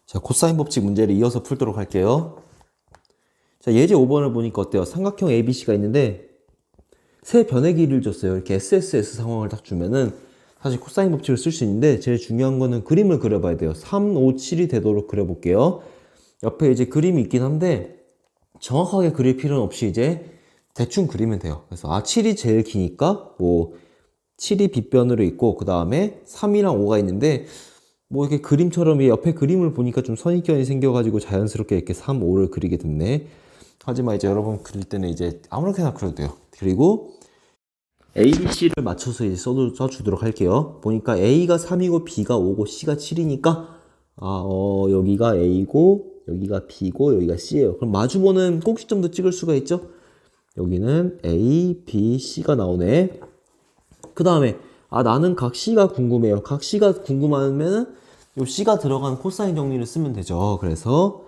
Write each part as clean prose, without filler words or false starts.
자, 코사인 법칙 문제를 이어서 풀도록 할게요. 자, 예제 5번을 보니까 어때요? 삼각형 ABC가 있는데 세 변의 길이를 줬어요. 이렇게 SSS 상황을 딱 주면은 사실 코사인 법칙을 쓸 수 있는데 제일 중요한 거는 그림을 그려봐야 돼요. 3, 5, 7이 되도록 그려볼게요. 옆에 이제 그림이 있긴 한데 정확하게 그릴 필요는 없이 이제 대충 그리면 돼요. 그래서 7이 제일 기니까 뭐 7이 빗변으로 있고 그 다음에 3이랑 5가 있는데 뭐 이렇게 그림처럼 이 옆에 그림을 보니까 좀 선입견이 생겨가지고 자연스럽게 이렇게 3, 5를 그리게 됐네. 하지만 이제 여러분 그릴 때는 이제 아무렇게나 그려도 돼요. 그리고 A, B, C를 맞춰서 이제 써주도록 할게요. 보니까 A가 3이고 B가 5고 C가 7이니까 여기가 A고 여기가 B고 여기가 C예요. 그럼 마주보는 꼭지점도 찍을 수가 있죠. 여기는 A, B, C가 나오네. 그 다음에 나는 각 C가 궁금해요. 각 C가 궁금하면은 요 C가 들어간 코사인 정리를 쓰면 되죠. 그래서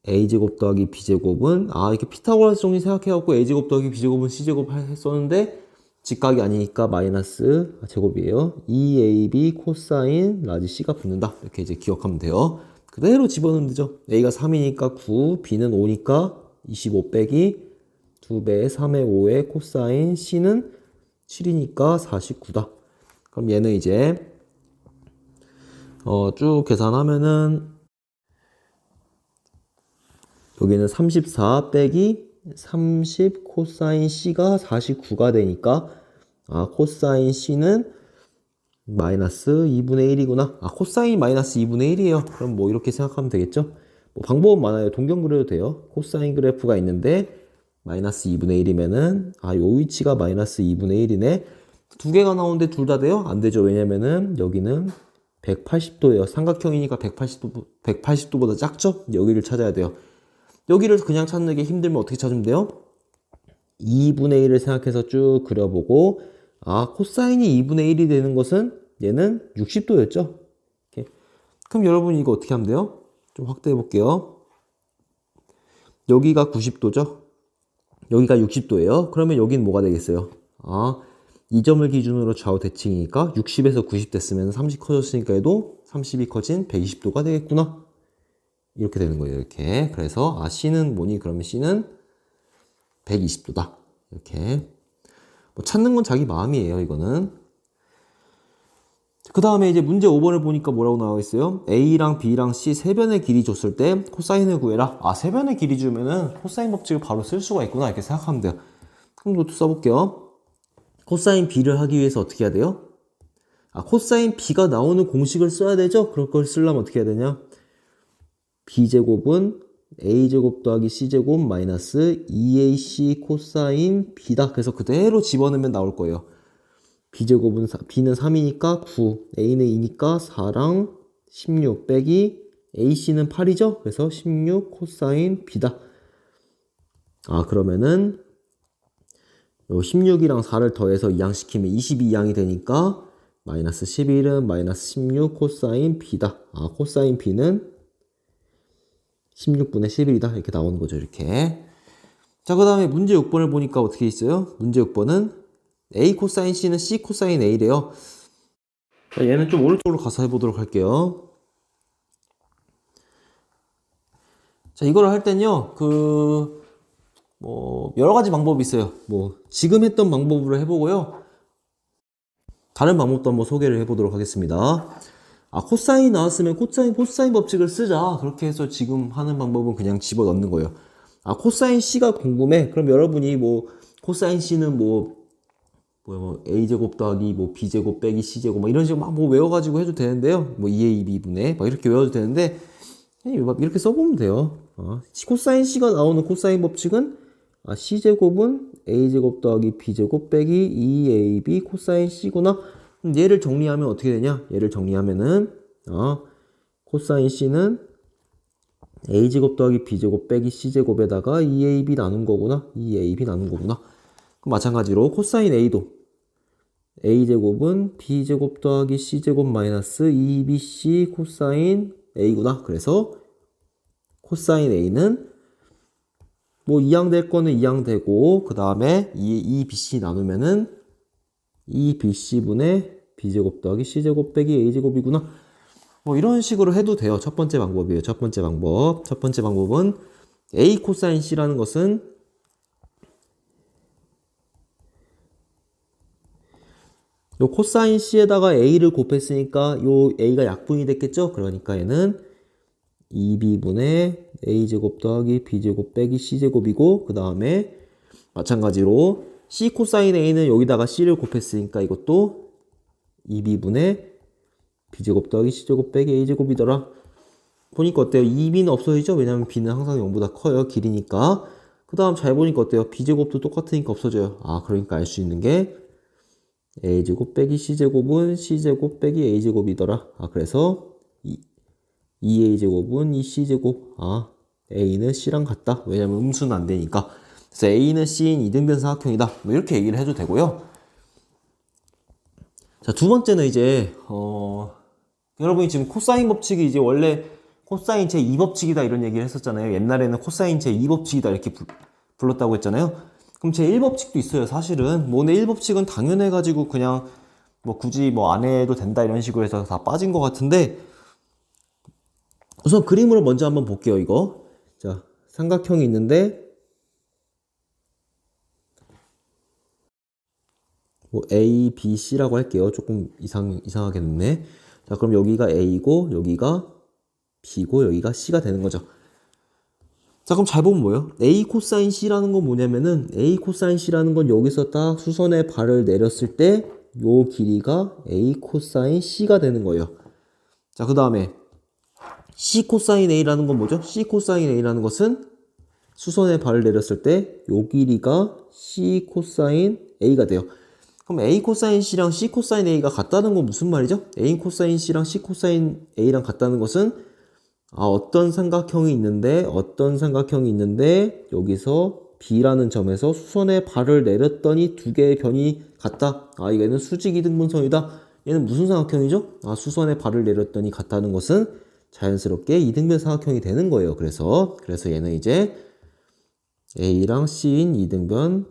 A제곱 더하기 B제곱은 이렇게 피타고라스 정리 생각해갖고 A제곱 더하기 B제곱은 C제곱 했었는데 직각이 아니니까 마이너스 제곱이에요. 2AB 코사인 라지 C가 붙는다. 이렇게 이제 기억하면 돼요. 그대로 집어넣으면 되죠. A가 3이니까 9, B는 5니까 25 빼기 2배 3의 5의 코사인 C는 7이니까 49다. 그럼 얘는 이제 쭉 계산하면은 여기는 34 빼기 30 코사인 C가 49가 되니까 코사인 C는 마이너스 2분의 1이구나. 코사인 마이너스 2분의 1이에요. 그럼 뭐 이렇게 생각하면 되겠죠? 뭐 방법은 많아요. 동경 그려도 돼요. 코사인 그래프가 있는데 마이너스 2분의 1이면은 요 위치가 마이너스 2분의 1이네. 두 개가 나오는데 둘 다 돼요? 안 되죠. 왜냐면은 여기는 180도예요. 삼각형이니까 180도보다 작죠? 여기를 찾아야 돼요. 여기를 그냥 찾는 게 힘들면 어떻게 찾으면 돼요? 2분의 1을 생각해서 쭉 그려보고 코사인이 2분의 1이 되는 것은 얘는 60도였죠? 이렇게. 그럼 여러분 이거 어떻게 하면 돼요? 좀 확대해 볼게요. 여기가 90도죠? 여기가 60도예요. 그러면 여긴 뭐가 되겠어요? 이 점을 기준으로 좌우 대칭이니까 60에서 90 됐으면 30 커졌으니까 얘도 30이 커진 120도가 되겠구나. 이렇게 되는 거예요. 이렇게. 그래서 C는 뭐니? 그러면 C는 120도다. 이렇게. 뭐 찾는 건 자기 마음이에요. 이거는. 그 다음에 이제 문제 5번을 보니까 뭐라고 나와 있어요? A랑 B랑 C 세 변의 길이 줬을 때 코사인을 구해라. 세 변의 길이 주면은 코사인 법칙을 바로 쓸 수가 있구나. 이렇게 생각하면 돼요. 그럼 이것도 써볼게요. 코사인 B를 하기 위해서 어떻게 해야 돼요? 코사인 B가 나오는 공식을 써야 되죠? 그럴 걸 쓰려면 어떻게 해야 되냐? B제곱은 A제곱 더하기 C제곱 마이너스 2AC 코사인 B다. 그래서 그대로 집어넣으면 나올 거예요. B제곱은 B는 3이니까 9, A는 2니까 4랑 16 빼기 AC는 8이죠? 그래서 16 코사인 B다. 그러면은 16이랑 4를 더해서 2양 시키면 22양이 되니까 마이너스 11은 마이너스 16 코사인 B다. 코사인 B는 16분의 11이다. 이렇게 나오는 거죠. 이렇게. 자, 그 다음에 문제 6번을 보니까 어떻게 있어요? 문제 6번은 A 코사인 C는 C 코사인 A래요. 자, 얘는 좀 오른쪽으로 가서 해보도록 할게요. 자, 이걸 할 땐요, 여러 가지 방법이 있어요. 지금 했던 방법으로 해보고요. 다른 방법도 한번 소개를 해보도록 하겠습니다. 코사인 나왔으면 코사인 법칙을 쓰자. 그렇게 해서 지금 하는 방법은 그냥 집어넣는 거예요. 코사인 C가 궁금해. 그럼 여러분이 코사인 C는 A제곱 더하기 B제곱 빼기 C제곱 이런 식으로 막 외워가지고 해도 되는데요. 2A, B분의 이렇게 외워도 되는데 이렇게 써보면 돼요. 코사인 C가 나오는 코사인 법칙은 C제곱은 A제곱 더하기 B제곱 빼기 2AB 코사인 C구나. 그럼 얘를 정리하면 어떻게 되냐? 얘를 정리하면은 코사인 C는 A제곱 더하기 B제곱 빼기 C제곱에다가 2AB 나눈 거구나. 2AB 나눈 거구나. 그럼 마찬가지로 코사인 A도 A제곱은 B제곱 더하기 C제곱 마이너스 2BC 코사인 A구나. 그래서 코사인 A는 2양 될 거는 2양 되고 그 다음에 2BC 나누면은 2BC분의 B제곱 더하기 C제곱 빼기 A제곱이구나. 뭐 이런 식으로 해도 돼요. 첫 번째 방법이에요. 첫 번째 방법. 첫 번째 방법은 A 코사인 C라는 것은 요 코사인 C에다가 A를 곱했으니까 요 A가 약분이 됐겠죠? 그러니까 얘는 2B분의 A제곱 더하기 B제곱 빼기 C제곱이고, 그 다음에 마찬가지로 C 코사인 A는 여기다가 C를 곱했으니까 이것도 2B분의 B제곱 더하기 C제곱 빼기 A제곱이더라. 보니까 어때요? 2B는 없어지죠? 왜냐면 B는 항상 0보다 커요. 길이니까. 그 다음 잘 보니까 어때요? B제곱도 똑같으니까 없어져요. 아, 그러니까 알 수 있는 게 A제곱 빼기 C제곱은 C제곱 빼기 A제곱이더라. 아, 그래서 2A제곱은 2C제곱. 아, A는 C랑 같다. 왜냐면 음수는 안 되니까. 그래서 A는 C인 이등변 사각형이다. 뭐 이렇게 얘기를 해도 되고요. 자, 두 번째는 이제 여러분이 지금 코사인 법칙이 이제 원래 코사인 제2법칙이다 이런 얘기를 했었잖아요. 옛날에는 코사인 제2법칙이다 이렇게 불렀다고 했잖아요. 그럼 제1법칙도 있어요. 사실은 뭐 내 1법칙은 당연해가지고 그냥 뭐 굳이 뭐 안 해도 된다 이런 식으로 해서 다 빠진 것 같은데, 우선 그림으로 먼저 한번 볼게요. 이거 자, 삼각형이 있는데 뭐 A, B, C라고 할게요. 조금 이상하게 됐네. 자, 그럼 여기가 A고 여기가 B고 여기가 C가 되는 거죠. 자, 그럼 잘 보면 뭐예요? A 코사인 C라는 건 뭐냐면은 A 코사인 C라는 건 여기서 딱 수선의 발을 내렸을 때 요 길이가 A 코사인 C가 되는 거예요. 자, 그 다음에 C 코사인 A라는 건 뭐죠? C 코사인 A라는 것은 수선의 발을 내렸을 때 요 길이가 C 코사인 A가 돼요. 그럼 A 코사인 C랑 C 코사인 A가 같다는 건 무슨 말이죠? A 코사인 C랑 C 코사인 A랑 같다는 것은 어떤 삼각형이 있는데 여기서 B라는 점에서 수선의 발을 내렸더니 두 개의 변이 같다. 얘는 수직 이등분선이다. 얘는 무슨 삼각형이죠? 수선의 발을 내렸더니 같다는 것은 자연스럽게 이등변 삼각형이 되는 거예요. 그래서 얘는 이제 A랑 C인 이등변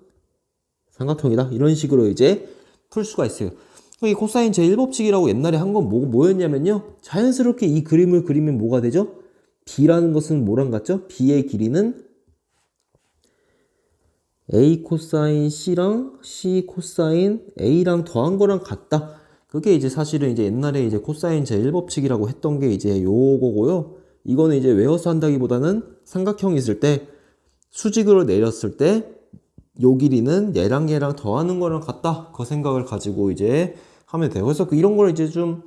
삼각형이다. 이런 식으로 이제 풀 수가 있어요. 이 코사인 제1법칙이라고 옛날에 한 건 뭐였냐면요. 자연스럽게 이 그림을 그리면 뭐가 되죠? B라는 것은 뭐랑 같죠? B의 길이는 A 코사인 C랑 C 코사인 A랑 더한 거랑 같다. 그게 이제 사실은 이제 옛날에 이제 코사인 제1법칙이라고 했던 게 이제 요거고요. 이거는 이제 외워서 한다기보다는 삼각형이 있을 때 수직으로 내렸을 때 요 길이는 얘랑 더하는 거랑 같다. 그 생각을 가지고 이제 하면 돼요. 그래서 이런 걸 이제 좀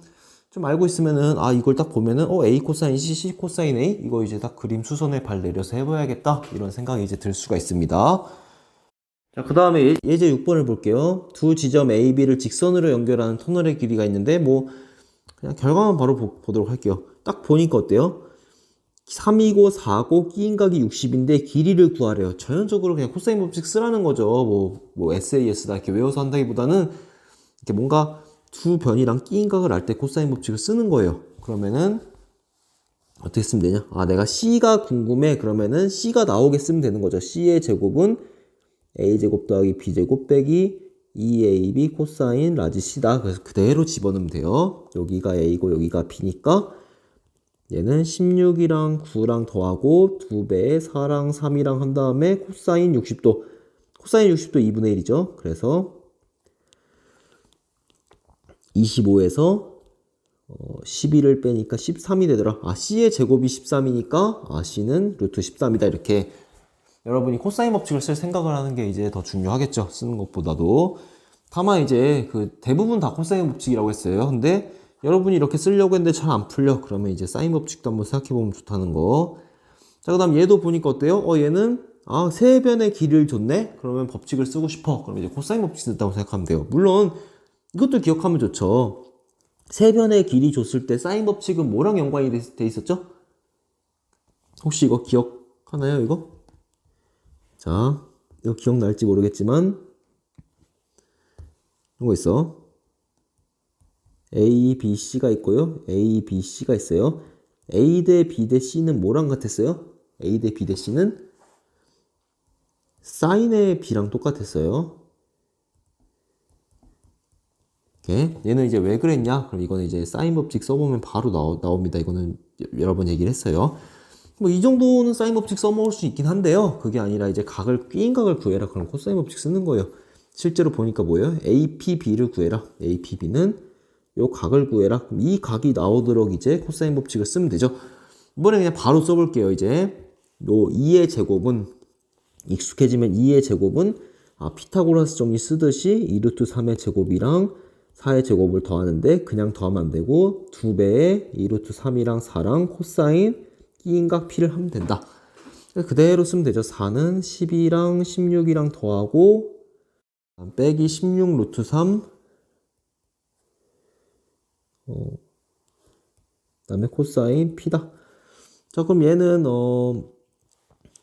알고 있으면은 이걸 딱 보면은 A 코사인 C, C 코사인 A 이거 이제 딱 그림 수선에 발 내려서 해봐야겠다. 이런 생각이 이제 들 수가 있습니다. 자, 그 다음에 예제 6번을 볼게요. 두 지점 A, B를 직선으로 연결하는 터널의 길이가 있는데 뭐 그냥 결과만 바로 보도록 할게요. 딱 보니까 어때요? 3이고 4고 끼인 각이 60인데 길이를 구하래요. 전형적으로 그냥 코사인 법칙 쓰라는 거죠. 뭐 SAS다 이렇게 외워서 한다기보다는 이렇게 뭔가 두 변이랑 끼인 각을 알 때 코사인 법칙을 쓰는 거예요. 그러면은 어떻게 쓰면 되냐? 내가 C가 궁금해. 그러면은 C가 나오게 쓰면 되는 거죠. C의 제곱은 A제곱 더하기 B제곱 빼기 2AB 코사인 라지 C다. 그래서 그대로 집어넣으면 돼요. 여기가 A고 여기가 B니까 얘는 16이랑 9랑 더하고 2배에 4랑 3이랑 한 다음에 코사인 60도. 코사인 60도 2분의 1이죠. 그래서 25에서 12를 빼니까 13이 되더라. C의 제곱이 13이니까 C는 루트 13이다. 이렇게 여러분이 코사인 법칙을 쓸 생각을 하는 게 이제 더 중요하겠죠. 쓰는 것보다도. 다만 이제 대부분 다 코사인 법칙이라고 했어요. 근데 여러분이 이렇게 쓰려고 했는데 잘 안 풀려. 그러면 이제 사인 법칙도 한번 생각해보면 좋다는 거. 자, 그 다음 얘도 보니까 어때요? 얘는 세 변의 길이를 줬네? 그러면 법칙을 쓰고 싶어. 그럼 이제 코사인 법칙 쓴다고 생각하면 돼요. 물론 이것도 기억하면 좋죠. 세 변의 길이 줬을 때 사인 법칙은 뭐랑 연관이 돼 있었죠? 혹시 이거 기억하나요, 이거? 자, 이거 기억날지 모르겠지만 이런 거 있어. A, B, C가 있고요. A, B, C가 있어요. A 대 B 대 C는 뭐랑 같았어요? A 대 B 대 C는 사인의 B랑 똑같았어요. 이렇게. 얘는 이제 왜 그랬냐? 그럼 이거는 이제 사인 법칙 써보면 바로 나옵니다. 이거는 여러 번 얘기를 했어요. 뭐 이 정도는 사인 법칙 써먹을 수 있긴 한데요. 그게 아니라 이제 끼인 각을 구해라. 그럼 코사인 법칙 쓰는 거예요. 실제로 보니까 뭐예요? APB를 구해라. APB는 요 각을 구해라. 그럼 이 각이 나오도록 이제 코사인 법칙을 쓰면 되죠. 이번에 그냥 바로 써볼게요. 이제 요 2의 제곱은 익숙해지면 2의 제곱은 피타고라스 정리 쓰듯이 2루트 3의 제곱이랑 4의 제곱을 더하는데 그냥 더하면 안 되고 2배의 2루트 3이랑 4랑 코사인 끼인각 P를 하면 된다. 그대로 쓰면 되죠. 4는 12랑 16이랑 더하고 빼기 16 루트 3 그다음에 코사인 P다. 자, 그럼 얘는 요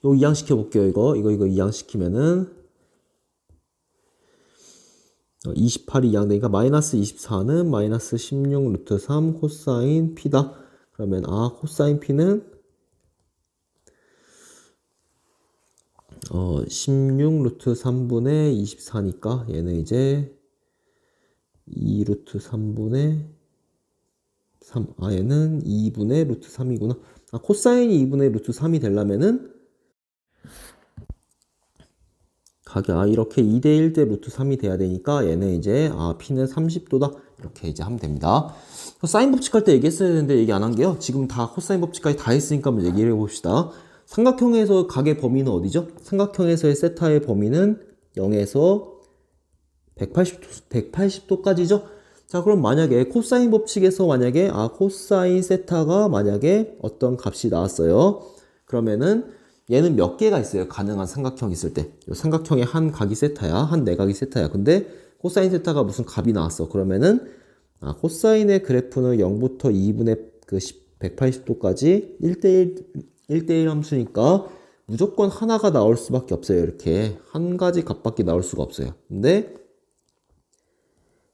이항시켜 볼게요. 이거 이항시키면은 28이 이항되니까 마이너스 24는 마이너스 16 루트 3 코사인 P다. 그러면 코사인 P는 16 루트 3분의 24니까 얘는 이제 2 루트 3분의 3. 얘는 2분의 루트 3이구나. 코사인이 2분의 루트 3이 되려면은 각이 이렇게 2대 1대 루트 3이 돼야 되니까 얘는 이제 P는 30도다. 이렇게 이제 하면 됩니다. 사인 법칙 할 때 얘기했어야 되는데 얘기 안 한 게요. 지금 다 코사인 법칙까지 다 했으니까 한번 얘기를 해봅시다. 삼각형에서 각의 범위는 어디죠? 삼각형에서의 세타의 범위는 0에서 180도까지죠? 자, 그럼 만약에 코사인 법칙에서 만약에 코사인 세타가 만약에 어떤 값이 나왔어요. 그러면은 얘는 몇 개가 있어요. 가능한 삼각형 있을 때. 이 삼각형의 한 각이 세타야. 한 내각이 세타야. 근데 코사인 세타가 무슨 값이 나왔어. 그러면은 코사인의 그래프는 0부터 2분의 180도까지 1대1 함수니까 무조건 하나가 나올 수밖에 없어요. 이렇게 한 가지 값밖에 나올 수가 없어요. 근데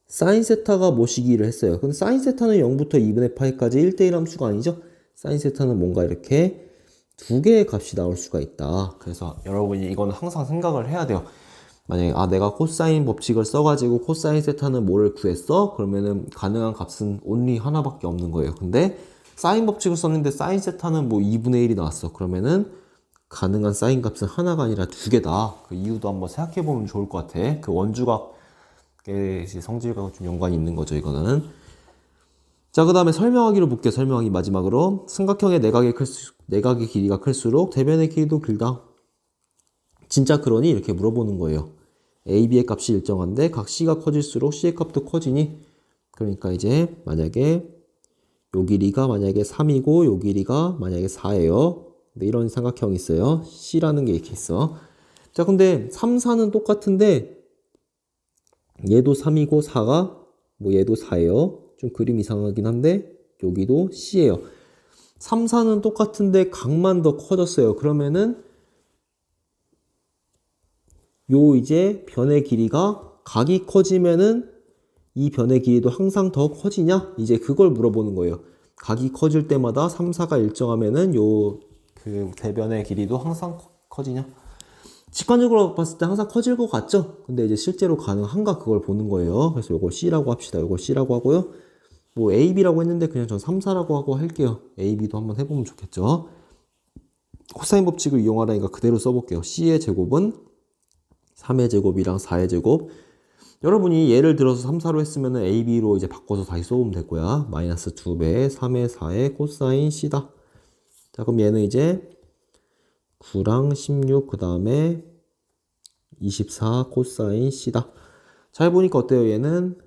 사인 세타가 모시기를 했어요. 근데 사인 세타는 0부터 2분의 파이까지 1대1 함수가 아니죠. 사인 세타는 뭔가 이렇게 두 개의 값이 나올 수가 있다. 그래서 여러분이 이거는 항상 생각을 해야 돼요. 만약에 내가 코사인 법칙을 써가지고 코사인 세타는 뭐를 구했어? 그러면은 가능한 값은 only 하나밖에 없는 거예요. 근데 사인 법칙을 썼는데 사인 세타는 뭐 2분의 1이 나왔어. 그러면은 가능한 사인 값은 하나가 아니라 두 개다. 그 이유도 한번 생각해 보면 좋을 것 같아. 그 원주각의 성질과 좀 연관이 있는 거죠, 이거는. 자, 그 다음에 설명하기로 볼게요. 설명하기 마지막으로. 삼각형의 내각의 길이가 클수록 대변의 길이도 길다. 진짜 그러니? 이렇게 물어보는 거예요. A, B의 값이 일정한데 각 C가 커질수록 C의 값도 커지니? 그러니까 이제 만약에 요 길이가 만약에 3이고 요 길이가 만약에 4예요. 근데 이런 삼각형이 있어요. C라는 게 이렇게 있어. 자, 근데 3, 4는 똑같은데 얘도 3이고 4가 뭐 얘도 4예요. 좀 그림 이상하긴 한데 여기도 C예요. 3, 4는 똑같은데 각만 더 커졌어요. 그러면은 요 이제 변의 길이가 각이 커지면은 이 변의 길이도 항상 더 커지냐? 이제 그걸 물어보는 거예요. 각이 커질 때마다 3, 4가 일정하면은 요 그 대변의 길이도 항상 커지냐? 직관적으로 봤을 때 항상 커질 것 같죠? 근데 이제 실제로 가능한가 그걸 보는 거예요. 그래서 요걸 C라고 합시다. 요걸 C라고 하고요. 뭐 A, B라고 했는데 그냥 전 3, 4라고 하고 할게요. A, B도 한번 해보면 좋겠죠? 코사인 법칙을 이용하라니까 그대로 써볼게요. C의 제곱은 3의 제곱이랑 4의 제곱. 여러분이 예를 들어서 3, 4로 했으면 A, B로 이제 바꿔서 다시 써보면 될 거야. 마이너스 2배 3의 4의 코사인 C다. 자, 그럼 얘는 이제 9랑 16, 그 다음에 24 코사인 C다. 잘 보니까 어때요? 얘는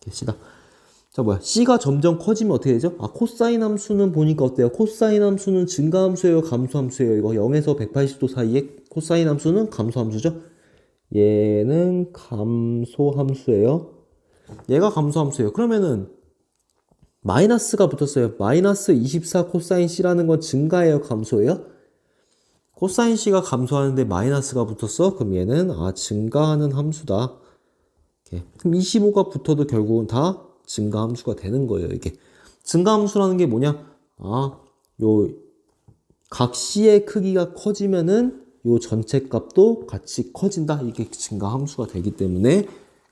C다. 자, C가 점점 커지면 어떻게 되죠? 코사인 함수는 보니까 어때요? 코사인 함수는 증가함수예요? 감소함수예요? 이거 0에서 180도 사이에 코사인 함수는 감소함수죠? 얘는 감소함수예요. 얘가 감소함수예요. 그러면은 마이너스가 붙었어요. 마이너스 24 코사인 C라는 건 증가예요? 감소예요? 코사인 C가 감소하는데 마이너스가 붙었어? 그럼 얘는 증가하는 함수다. 이렇게. 그럼 25가 붙어도 결국은 다 증가함수가 되는 거예요. 이게 증가함수라는 게 뭐냐? 요 각 C의 크기가 커지면은 요 전체 값도 같이 커진다. 이게 증가함수가 되기 때문에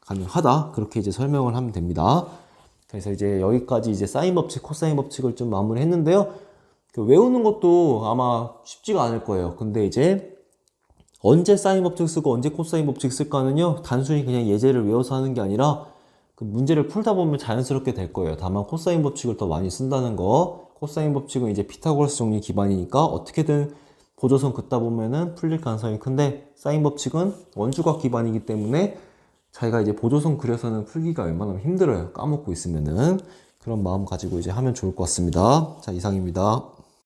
가능하다. 그렇게 이제 설명을 하면 됩니다. 그래서 이제 여기까지 이제 사인 법칙, 코사인 법칙을 좀 마무리 했는데요. 외우는 것도 아마 쉽지가 않을 거예요. 근데 이제 언제 사인 법칙 쓰고 언제 코사인 법칙 쓸까는요, 단순히 그냥 예제를 외워서 하는 게 아니라 그 문제를 풀다 보면 자연스럽게 될 거예요. 다만 코사인 법칙을 더 많이 쓴다는 거. 코사인 법칙은 이제 피타고라스 정리 기반이니까 어떻게든 보조선 긋다 보면은 풀릴 가능성이 큰데, 사인 법칙은 원주각 기반이기 때문에 자기가 이제 보조선 그려서는 풀기가 웬만하면 힘들어요. 까먹고 있으면은. 그런 마음 가지고 이제 하면 좋을 것 같습니다. 자, 이상입니다.